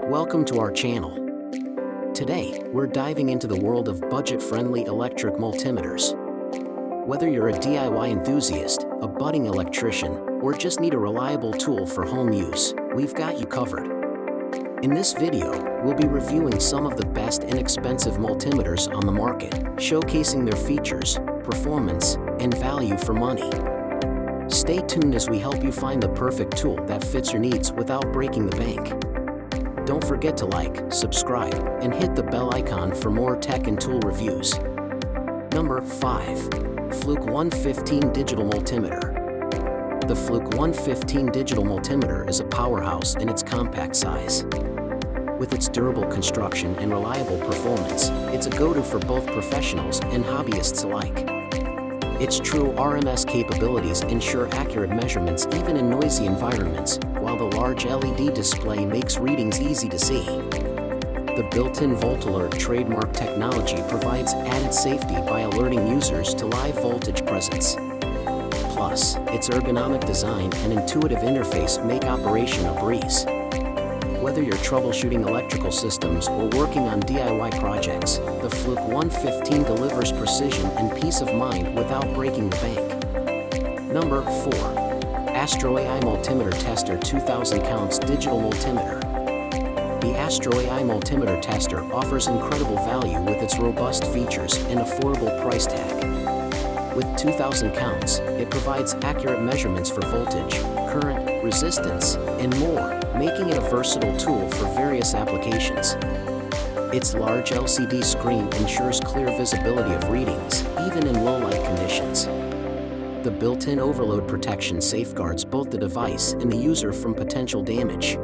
Welcome to our channel. Today, we're diving into the world of budget-friendly electric multimeters. Whether you're a DIY enthusiast, a budding electrician, or just need a reliable tool for home use, we've got you covered. In this video, we'll be reviewing some of the best inexpensive multimeters on the market, showcasing their features, performance, and value for money. Stay tuned as we help you find the perfect tool that fits your needs without breaking the bank. Don't forget to like, subscribe, and hit the bell icon for more tech and tool reviews. Number 5. Fluke 115 Digital Multimeter. The Fluke 115 Digital Multimeter is a powerhouse in its compact size. With its durable construction and reliable performance, it's a go-to for both professionals and hobbyists alike. Its true RMS capabilities ensure accurate measurements even in noisy environments, while the large LED display makes readings easy to see. The built-in Volt Alert trademark technology provides added safety by alerting users to live voltage presence. Plus, its ergonomic design and intuitive interface make operation a breeze. Whether you're troubleshooting electrical systems or working on DIY projects, the Fluke 115 delivers precision and peace of mind without breaking the bank. Number 4. Astro AI Multimeter Tester 2000 Counts Digital Multimeter. The Astro AI Multimeter Tester offers incredible value with its robust features and affordable price tag. With 2000 counts, it provides accurate measurements for voltage, current, resistance, and more, making it a versatile tool for various applications. Its large LCD screen ensures clear visibility of readings, even in low-light conditions. The built-in overload protection safeguards both the device and the user from potential damage.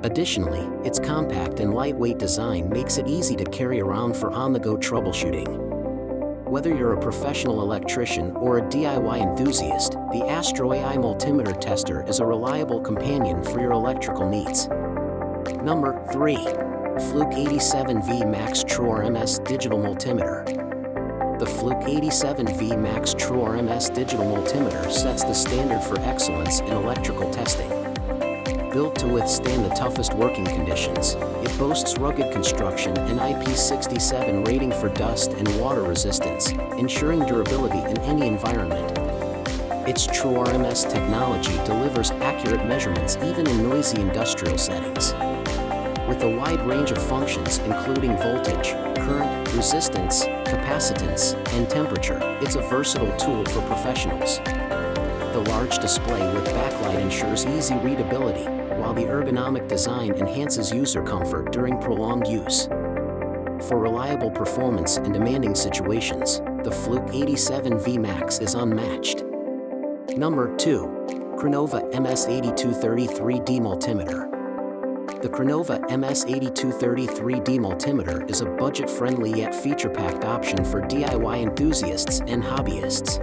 Additionally, its compact and lightweight design makes it easy to carry around for on-the-go troubleshooting. Whether you're a professional electrician or a DIY enthusiast, the Astro AI Multimeter Tester is a reliable companion for your electrical needs. Number 3. Fluke 87V Max True RMS Digital Multimeter. The Fluke 87V Max True RMS Digital Multimeter sets the standard for excellence in electrical testing. Built to withstand the toughest working conditions, it boasts rugged construction and IP67 rating for dust and water resistance, ensuring durability in any environment. Its true RMS technology delivers accurate measurements even in noisy industrial settings. With a wide range of functions including voltage, current, resistance, capacitance, and temperature, it's a versatile tool for professionals. The large display with backlight ensures easy readability, while the ergonomic design enhances user comfort during prolonged use. For reliable performance in demanding situations, the Fluke 87V Max is unmatched. Number 2. Cronova MS8233D Multimeter. The Cronova MS8233D Multimeter is a budget-friendly yet feature-packed option for DIY enthusiasts and hobbyists.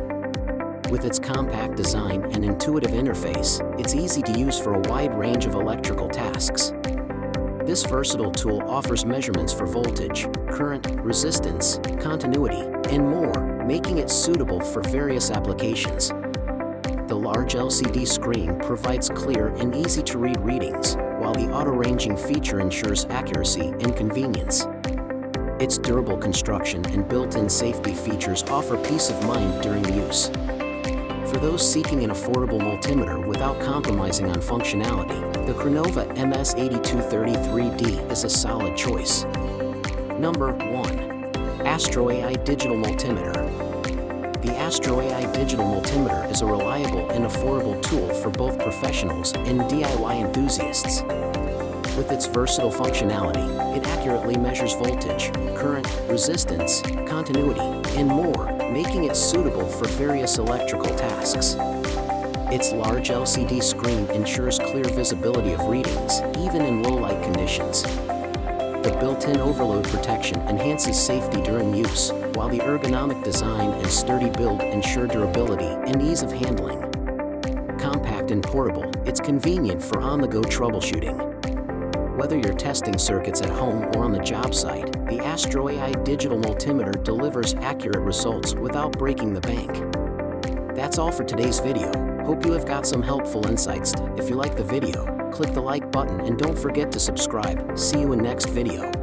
With its compact design and intuitive interface, it's easy to use for a wide range of electrical tasks. This versatile tool offers measurements for voltage, current, resistance, continuity, and more, making it suitable for various applications. The large LCD screen provides clear and easy-to-read readings, while the auto-ranging feature ensures accuracy and convenience. Its durable construction and built-in safety features offer peace of mind during use. For those seeking an affordable multimeter without compromising on functionality, the Cronova MS8233D is a solid choice. Number 1. Astro AI Digital Multimeter. The Astro AI Digital Multimeter is a reliable and affordable tool for both professionals and DIY enthusiasts. With its versatile functionality, it accurately measures voltage, current, resistance, continuity, and more, making it suitable for various electrical tasks. Its large LCD screen ensures clear visibility of readings, even in low-light conditions. The built-in overload protection enhances safety during use, while the ergonomic design and sturdy build ensure durability and ease of handling. Compact and portable, it's convenient for on-the-go troubleshooting. Whether you're testing circuits at home or on the job site, the Astro AI Digital Multimeter delivers accurate results without breaking the bank. That's all for today's video. Hope you have got some helpful insights. If you like the video, click the like button and don't forget to subscribe. See you in next video.